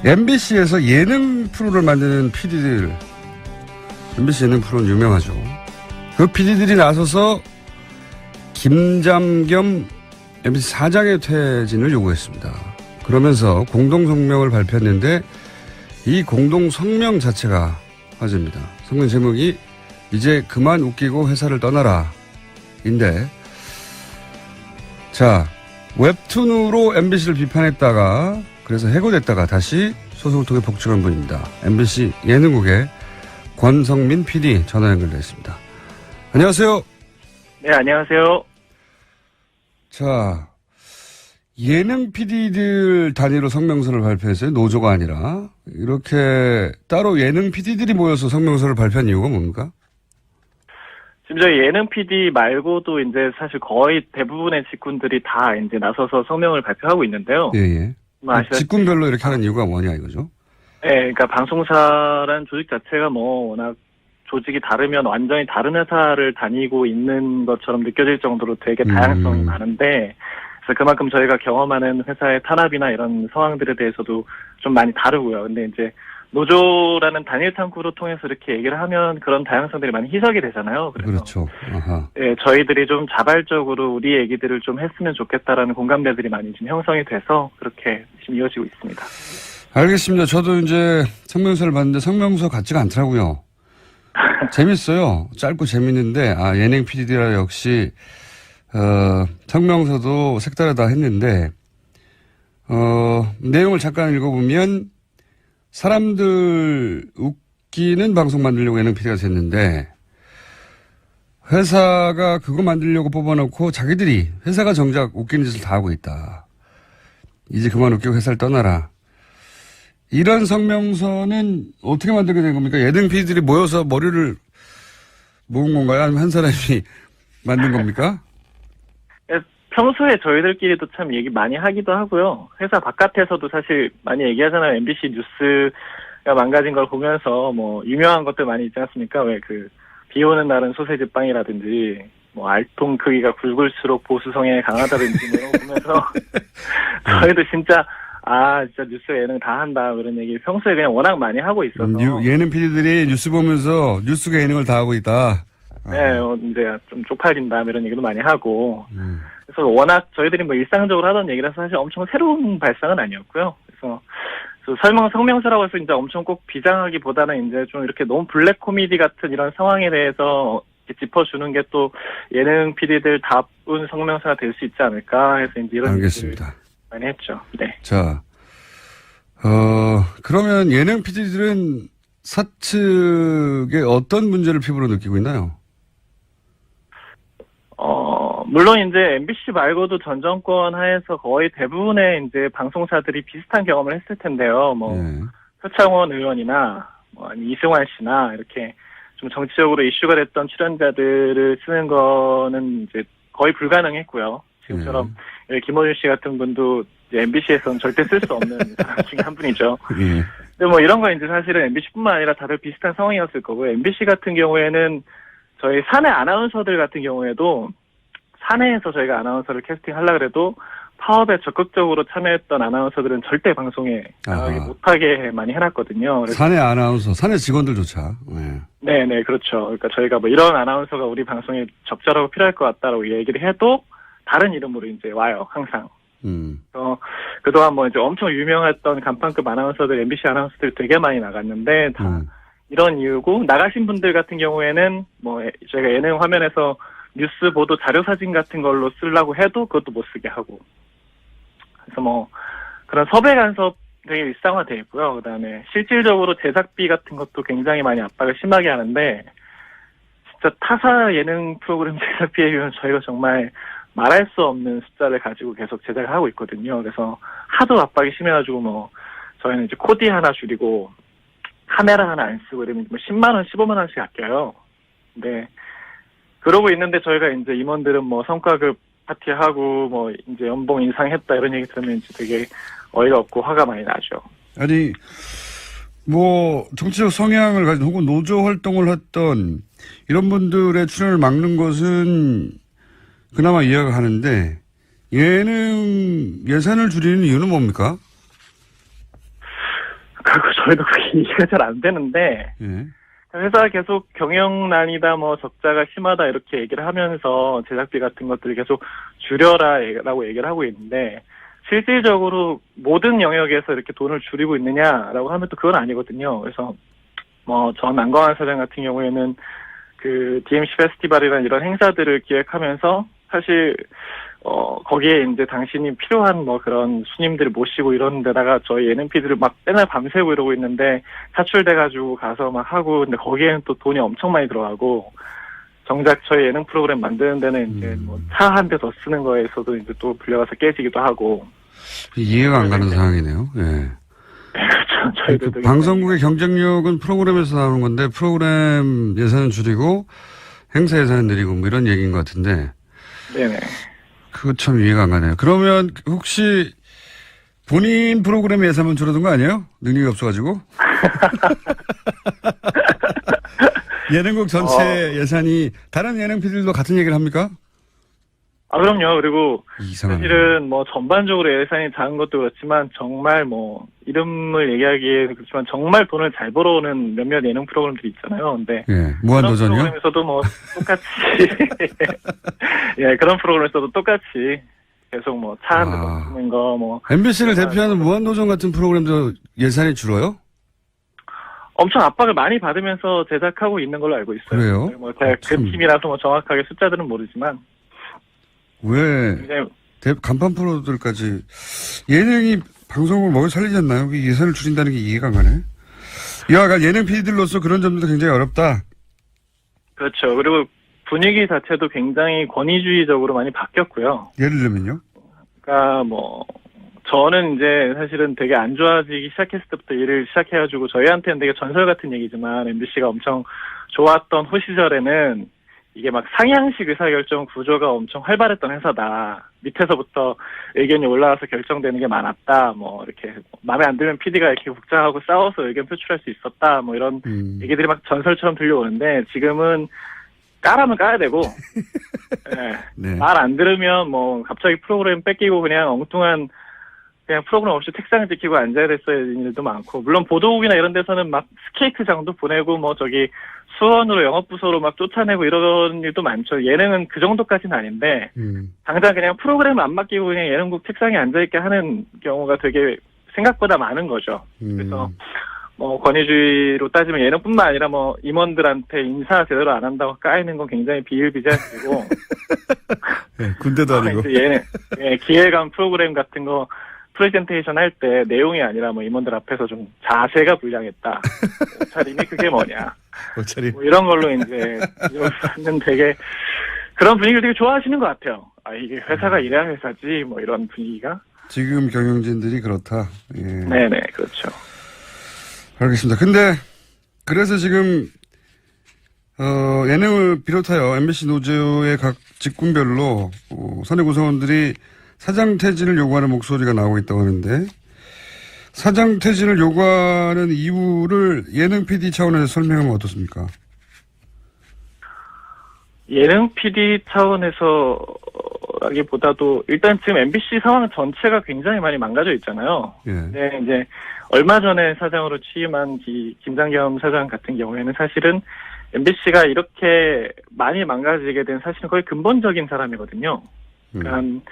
MBC에서 예능 프로를 만드는 PD들, MBC 예능 프로는 유명하죠. 그 PD들이 나서서 김잠겸 MBC 사장의 퇴진을 요구했습니다. 그러면서 공동성명을 발표했는데 이 공동성명 자체가 화제입니다. 성명 제목이 이제 그만 웃기고 회사를 떠나라 인데, 자, 웹툰으로 MBC를 비판했다가 그래서 해고됐다가 다시 소송을 통해 복직한 분입니다. MBC 예능국의 권성민 PD 전화 연결되어 있습니다. 안녕하세요. 네, 안녕하세요. 자, 예능 PD들 단위로 성명서를 발표했어요. 노조가 아니라. 이렇게 따로 예능 PD들이 모여서 성명서를 발표한 이유가 뭡니까? 지금 저희 예능 PD 말고도 이제 사실 거의 대부분의 직군들이 다 이제 나서서 성명을 발표하고 있는데요. 예, 예. 직군별로 이렇게 하는 이유가 뭐냐 이거죠? 네, 그러니까 방송사라는 조직 자체가 뭐 워낙 조직이 다르면 완전히 다른 회사를 다니고 있는 것처럼 느껴질 정도로 되게 다양성이 많은데, 그래서 그만큼 저희가 경험하는 회사의 탄압이나 이런 상황들에 대해서도 좀 많이 다르고요. 근데 이제 노조라는 단일 창구로 통해서 이렇게 얘기를 하면 그런 다양성들이 많이 희석이 되잖아요. 그래서 그렇죠. 아하. 네, 저희들이 좀 자발적으로 우리 얘기들을 좀 했으면 좋겠다라는 공감대들이 많이 지금 형성이 돼서 그렇게 지금 이어지고 있습니다. 알겠습니다. 저도 이제 성명서를 봤는데 성명서 같지가 않더라고요. 재밌어요. 짧고 재밌는데, 예능 PD라 역시, 성명서도 색다르다 했는데, 내용을 잠깐 읽어보면, 사람들 웃기는 방송 만들려고 예능 PD가 됐는데, 회사가 그거 만들려고 뽑아놓고 자기들이, 회사가 정작 웃기는 짓을 다 하고 있다. 이제 그만 웃기고 회사를 떠나라. 이런 성명서는 어떻게 만들게 된 겁니까? 예능 PD들이 모여서 머리를 모은 건가요? 아니면 한 사람이 만든 겁니까? 평소에 저희들끼리도 참 얘기 많이 하기도 하고요. 회사 바깥에서도 사실 많이 얘기하잖아요. MBC 뉴스가 망가진 걸 보면서 뭐 유명한 것들 많이 있지 않습니까? 왜 비 오는 날은 소세지 빵이라든지 뭐 알통 크기가 굵을수록 보수 성향이 강하다든지 뭐 이런 거 보면서 저희도 진짜 뉴스 예능 다 한다, 그런 얘기 평소에 그냥 워낙 많이 하고 있어서. 예능 PD들이 뉴스 보면서 뉴스가 예능을 다 하고 있다. 네, 이제 좀 쪽팔린다, 이런 얘기도 많이 하고. 그래서 워낙 저희들이 뭐 일상적으로 하던 얘기라서 사실 엄청 새로운 발상은 아니었고요. 그래서 성명서라고 해서 이제 엄청 꼭 비장하기보다는 이제 좀 이렇게 너무 블랙 코미디 같은 이런 상황에 대해서 짚어주는 게 또 예능 PD들 다운 성명서가 될 수 있지 않을까 해서 이제 이런. 알겠습니다. 많이 했죠. 네. 자, 그러면 예능 PD들은 사측의 어떤 문제를 피부로 느끼고 있나요? 물론 이제 MBC 말고도 전 정권 하에서 거의 대부분의 이제 방송사들이 비슷한 경험을 했을 텐데요. 표창원 의원이나 이승환 씨나 이렇게 좀 정치적으로 이슈가 됐던 출연자들을 쓰는 거는 이제 거의 불가능했고요. 지금처럼 김어준 씨 같은 분도 MBC에서는 절대 쓸 수 없는 사람 중에 한 분이죠. 근데 뭐 이런 거 이제 사실은 MBC뿐만 아니라 다들 비슷한 상황이었을 거고, MBC 같은 경우에는 저희 사내 아나운서들 같은 경우에도 사내에서 저희가 아나운서를 캐스팅하려고 해도 파업에 적극적으로 참여했던 아나운서들은 절대 방송에 나가지 못하게 많이 해놨거든요. 사내 아나운서, 사내 직원들조차. 네, 그렇죠. 그러니까 저희가 뭐 이런 아나운서가 우리 방송에 적절하고 필요할 것 같다라고 얘기를 해도 다른 이름으로 이제 와요, 항상. 그동안 뭐 이제 엄청 유명했던 간판급 아나운서들, MBC 아나운서들 되게 많이 나갔는데, 다 이런 이유고, 나가신 분들 같은 경우에는 뭐 저희가 예능 화면에서 뉴스 보도 자료 사진 같은 걸로 쓰려고 해도 그것도 못 쓰게 하고. 그래서 뭐 그런 섭외 간섭 되게 일상화되어 있고요. 그다음에 실질적으로 제작비 같은 것도 굉장히 많이 압박을 심하게 하는데, 진짜 타사 예능 프로그램 제작비에 비하면 저희가 정말 말할 수 없는 숫자를 가지고 계속 제작을 하고 있거든요. 그래서 하도 압박이 심해가지고 뭐 저희는 이제 코디 하나 줄이고 카메라 하나 안 쓰고 이러면 뭐 10만 원, 15만 원씩 아껴요. 근데 그러고 있는데 저희가 이제 임원들은 뭐 성과급 파티하고 뭐 이제 연봉 인상했다 이런 얘기 들으면 이제 되게 어이가 없고 화가 많이 나죠. 아니 뭐 정치적 성향을 가진 혹은 노조 활동을 했던 이런 분들의 출연을 막는 것은 그나마 이해가 가는데 예능 예산을 줄이는 이유는 뭡니까? 그리고 저희도 그게 이해가 잘 안 되는데, 예. 회사가 계속 경영난이다, 뭐 적자가 심하다 이렇게 얘기를 하면서 제작비 같은 것들을 계속 줄여라라고 얘기를 하고 있는데, 실질적으로 모든 영역에서 이렇게 돈을 줄이고 있느냐라고 하면 또 그건 아니거든요. 그래서 뭐 전 안광환 사장 같은 경우에는 그 DMC 페스티벌이라는 이런 행사들을 기획하면서 사실 거기에 이제 당신이 필요한 뭐 그런 손님들을 모시고 이런 데다가 저희 예능 PD를 막 맨날 밤새고 이러고 있는데 차출돼가지고 가서 막 하고 근데 거기에는 또 돈이 엄청 많이 들어가고 정작 저희 예능 프로그램 만드는 데는 이제 뭐 차 한 대 더 쓰는 거에서도 이제 또 불려가서 깨지기도 하고 이해가 안 가는 상황이네요. 예. 그렇죠. 저희들도 방송국의 경쟁력은 프로그램에서 나오는 건데 프로그램 예산은 줄이고 행사 예산은 늘리고 뭐 이런 얘기인 것 같은데. 네네. 그거 참 이해가 안 가네요. 그러면 혹시 본인 프로그램 예산만 줄어든 거 아니에요? 능력이 없어가지고? 예능국 전체 예산이 다른 예능 PD들도 같은 얘기를 합니까? 아, 그럼요. 그리고 이상하네. 사실은 뭐 전반적으로 예산이 작은 것도 그렇지만 정말 뭐 이름을 얘기하기에는 그렇지만 정말 돈을 잘 벌어오는 몇몇 예능 프로그램들이 있잖아요. 근데 예, 무한도전이요? 그런 프로그램에서도 뭐 똑같이 예, 그런 프로그램에서도 똑같이 계속 뭐 차 한 대 더 쓰는 거 뭐 MBC를 대표하는 무한도전 같은 프로그램도 예산이 줄어요? 엄청 압박을 많이 받으면서 제작하고 있는 걸로 알고 있어요. 그래요? 뭐 제가 그 팀이라서 뭐 정확하게 숫자들은 모르지만 왜 굉장히 간판 프로들까지 예능이 방송을 먹여 살리지 않나요? 예산을 줄인다는 게 이해가 안 가네. 여하간 예능 PD들로서 그런 점도 굉장히 어렵다. 그렇죠. 그리고 분위기 자체도 굉장히 권위주의적으로 많이 바뀌었고요. 예를 들면요? 그러니까 뭐 저는 이제 사실은 되게 안 좋아지기 시작했을 때부터 일을 시작해가지고 저희한테는 되게 전설 같은 얘기지만 MBC가 엄청 좋았던 후 시절에는 이게 막 상향식 의사결정 구조가 엄청 활발했던 회사다. 밑에서부터 의견이 올라와서 결정되는 게 많았다. 뭐 이렇게 마음에 안 들면 PD가 이렇게 국장하고 싸워서 의견 표출할 수 있었다. 뭐 이런 얘기들이 막 전설처럼 들려오는데 지금은 까라면 까야 되고 네. 네. 말 안 들으면 뭐 갑자기 프로그램 뺏기고 그냥 엉뚱한 그냥 프로그램 없이 책상 지키고 앉아야 됐어야 되는 일도 많고 물론 보도국이나 이런 데서는 막 스케이트장도 보내고 뭐 저기 수원으로 영업부서로 막 쫓아내고 이런 일도 많죠. 예능은 그 정도까지는 아닌데 당장 그냥 프로그램 안 맡기고 그냥 예능국 책상에 앉아있게 하는 경우가 되게 생각보다 많은 거죠. 그래서 뭐 권위주의로 따지면 예능뿐만 아니라 뭐 임원들한테 인사 제대로 안 한다고 까이는 건 굉장히 비일비재한 일이고 네, 군대도 아니고 예능 기획안 프로그램 같은 거 프레젠테이션 할 때 내용이 아니라 뭐 임원들 앞에서 좀 자세가 불량했다. 옷차림이 그게 뭐냐. 옷차림. 뭐 이런 걸로 이제 받는 되게 그런 분위기를 되게 좋아하시는 것 같아요. 아 이게 회사가 이래야 회사지 뭐 이런 분위기가. 지금 경영진들이 그렇다. 예. 네네 그렇죠. 알겠습니다. 근데 그래서 지금 예능을 비롯하여 MBC 노조의 각 직군별로 사내 구성원들이 사장 퇴진을 요구하는 목소리가 나오고 있다고 하는데 사장 퇴진을 요구하는 이유를 예능 PD 차원에서 설명하면 어떻습니까? 예능 PD 차원에서라기보다도 일단 지금 MBC 상황 전체가 굉장히 많이 망가져 있잖아요. 예. 네, 이제 얼마 전에 사장으로 취임한 김장겸 사장 같은 경우에는 사실은 MBC가 이렇게 많이 망가지게 된 사실은 거의 근본적인 사람이거든요. 그러니까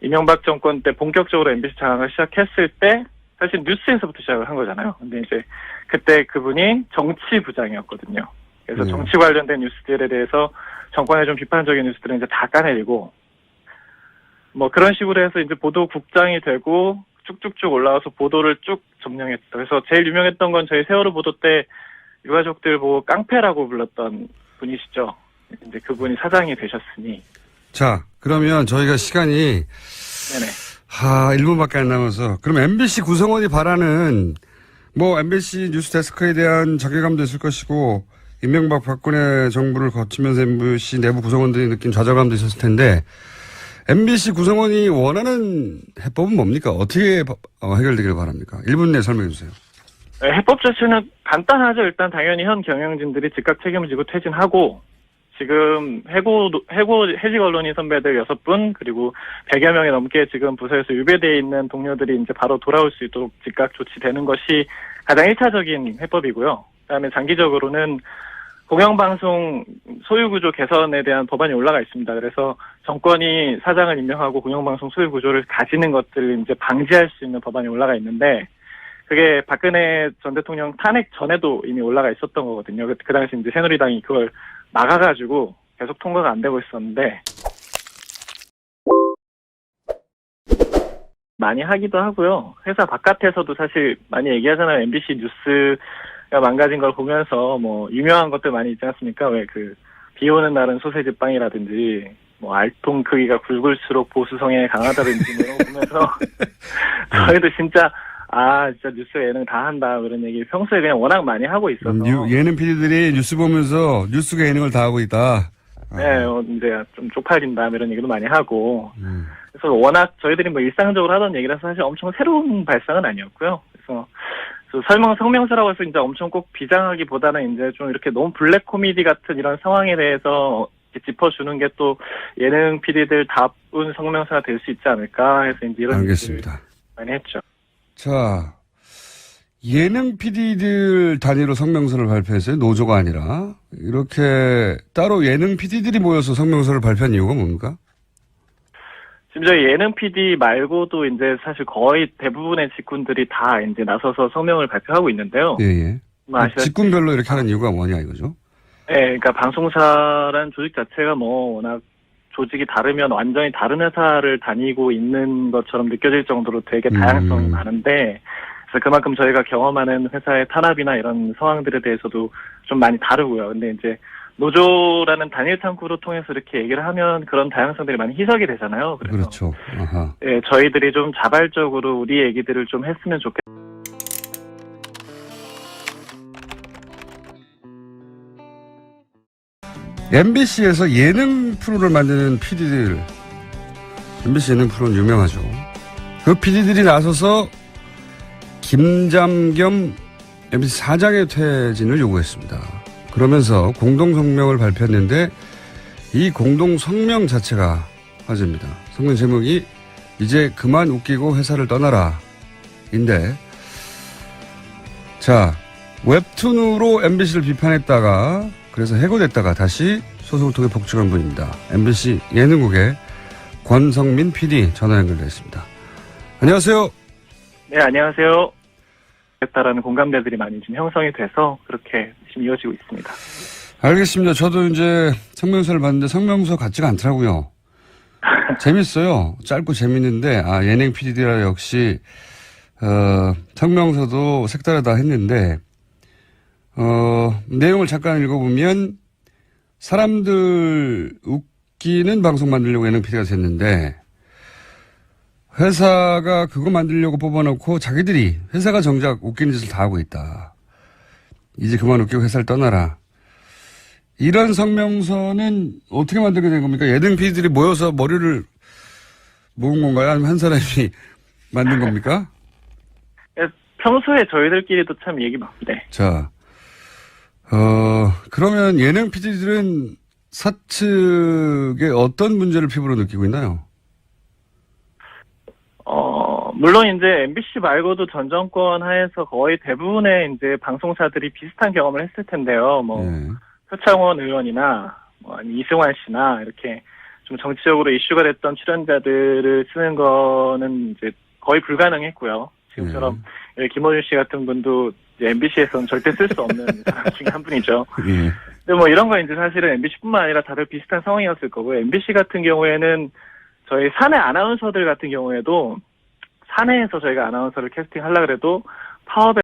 이명박 정권 때 본격적으로 MBC 장악을 시작했을 때 사실 뉴스에서부터 시작을 한 거잖아요. 근데 이제 그때 그분이 정치부장이었거든요. 그래서 정치 관련된 뉴스들에 대해서 정권에 좀 비판적인 뉴스들은 이제 다 까내리고 뭐 그런 식으로 해서 이제 보도국장이 되고 쭉쭉쭉 올라와서 보도를 쭉 점령했죠. 그래서 제일 유명했던 건 저희 세월호 보도 때 유가족들 보고 깡패라고 불렀던 분이시죠. 이제 그분이 사장이 되셨으니. 자, 그러면 저희가 시간이 네네. 1분밖에 안 남아서 그럼 MBC 구성원이 바라는 뭐 MBC 뉴스 데스크에 대한 자괴감도 있을 것이고 이명박 박근혜 정부를 거치면서 MBC 내부 구성원들이 느낀 좌절감도 있었을 텐데 MBC 구성원이 원하는 해법은 뭡니까? 어떻게 해결되기를 바랍니까? 1분 내에 설명해 주세요. 네, 해법 자체는 간단하죠. 일단 당연히 현 경영진들이 즉각 책임을 지고 퇴진하고 지금 해직 언론인 선배들 6분 그리고 100여 명이 넘게 지금 부서에서 유배되어 있는 동료들이 이제 바로 돌아올 수 있도록 즉각 조치되는 것이 가장 1차적인 해법이고요. 그다음에 장기적으로는 공영방송 소유구조 개선에 대한 법안이 올라가 있습니다. 그래서 정권이 사장을 임명하고 공영방송 소유구조를 가지는 것들을 이제 방지할 수 있는 법안이 올라가 있는데, 그게 박근혜 전 대통령 탄핵 전에도 이미 올라가 있었던 거거든요. 그 당시 이제 새누리당이 그걸 막아가지고 계속 통과가 안 되고 있었는데, 많이 하기도 하고요. 회사 바깥에서도 사실 많이 얘기하잖아요. MBC 뉴스가 망가진 걸 보면서 뭐 유명한 것들 많이 있지 않습니까? 왜 비 오는 날은 소세지 빵이라든지, 뭐 알통 크기가 굵을수록 보수성에 강하다든지 뭐 이런 거 보면서 저희도 진짜 뉴스 예능 다 한다 그런 얘기 평소에 그냥 워낙 많이 하고 있어서. 예능 PD들이 뉴스 보면서 뉴스가 예능을 다 하고 있다. 네, 이제 좀 쪽팔린다 이런 얘기도 많이 하고. 그래서 워낙 저희들이 뭐 일상적으로 하던 얘기라서 사실 엄청 새로운 발상은 아니었고요. 그래서 성명서라고 해서 이제 엄청 꼭 비장하기보다는 이제 좀 이렇게 너무 블랙 코미디 같은 이런 상황에 대해서 짚어주는 게 또 예능 PD들 다운 성명서가 될 수 있지 않을까 해서 이제 이런 알겠습니다. 많이 했죠. 자, 예능 PD들 단위로 성명서를 발표했어요. 노조가 아니라. 이렇게 따로 예능 PD들이 모여서 성명서를 발표한 이유가 뭡니까? 지금 저희 예능 PD 말고도 이제 사실 거의 대부분의 직군들이 다 이제 나서서 성명을 발표하고 있는데요. 예. 직군별로 이렇게 하는 이유가 뭐냐 이거죠? 네, 그러니까 방송사란 조직 자체가 뭐 워낙 조직이 다르면 완전히 다른 회사를 다니고 있는 것처럼 느껴질 정도로 되게 다양성이 많은데, 그래서 그만큼 저희가 경험하는 회사의 탄압이나 이런 상황들에 대해서도 좀 많이 다르고요. 근데 이제 노조라는 단일 창구로 통해서 이렇게 얘기를 하면 그런 다양성들이 많이 희석이 되잖아요. 그래서 그렇죠. 아하. 예, 저희들이 좀 자발적으로 우리 얘기들을 좀 했으면 좋겠다. MBC에서 예능 프로를 만드는 PD들, MBC 예능 프로는 유명하죠. 그 PD들이 나서서 김잠겸 MBC 사장의 퇴진을 요구했습니다. 그러면서 공동성명을 발표했는데 이 공동성명 자체가 화제입니다. 성명 제목이 이제 그만 웃기고 회사를 떠나라 인데, 자, 웹툰으로 MBC를 비판했다가 그래서 해고됐다가 다시 소속을 통해 복직한 분입니다. MBC 예능국의 권성민 PD 전화 연결되어 있습니다. 안녕하세요. 네, 안녕하세요. 했다라는 공감대들이 많이 지금 형성이 돼서 그렇게 지금 이어지고 있습니다. 알겠습니다. 저도 이제 성명서를 봤는데 성명서 같지가 않더라고요. 재밌어요. 짧고 재밌는데, 예능 PD라 역시, 성명서도 색다르다 했는데, 내용을 잠깐 읽어보면, 사람들 웃기는 방송 만들려고 예능 PD가 됐는데, 회사가 그거 만들려고 뽑아놓고 자기들이 회사가 정작 웃기는 짓을 다 하고 있다. 이제 그만 웃기고 회사를 떠나라. 이런 성명서는 어떻게 만들게 된 겁니까? 예능 PD들이 모여서 머리를 모은 건가요? 아니면 한 사람이 만든 겁니까? 평소에 저희들끼리도 참 얘기 많. 네. 자, 그러면 예능 PD들은 사측에 어떤 문제를 피부로 느끼고 있나요? 물론 이제 MBC 말고도 전 정권 하에서 거의 대부분의 이제 방송사들이 비슷한 경험을 했을 텐데요. 표창원 의원이나 이승환 씨나 이렇게 좀 정치적으로 이슈가 됐던 출연자들을 쓰는 거는 이제 거의 불가능했고요. 지금처럼 김어준 씨 같은 분도 MBC에서는 절대 쓸 수 없는 사람 중에 한 분이죠. 근데 뭐 이런 거 이제 사실은 MBC뿐만 아니라 다들 비슷한 상황이었을 거고요. MBC 같은 경우에는 저희 사내 아나운서들 같은 경우에도 사내에서 저희가 아나운서를 캐스팅하려고 해도 파업에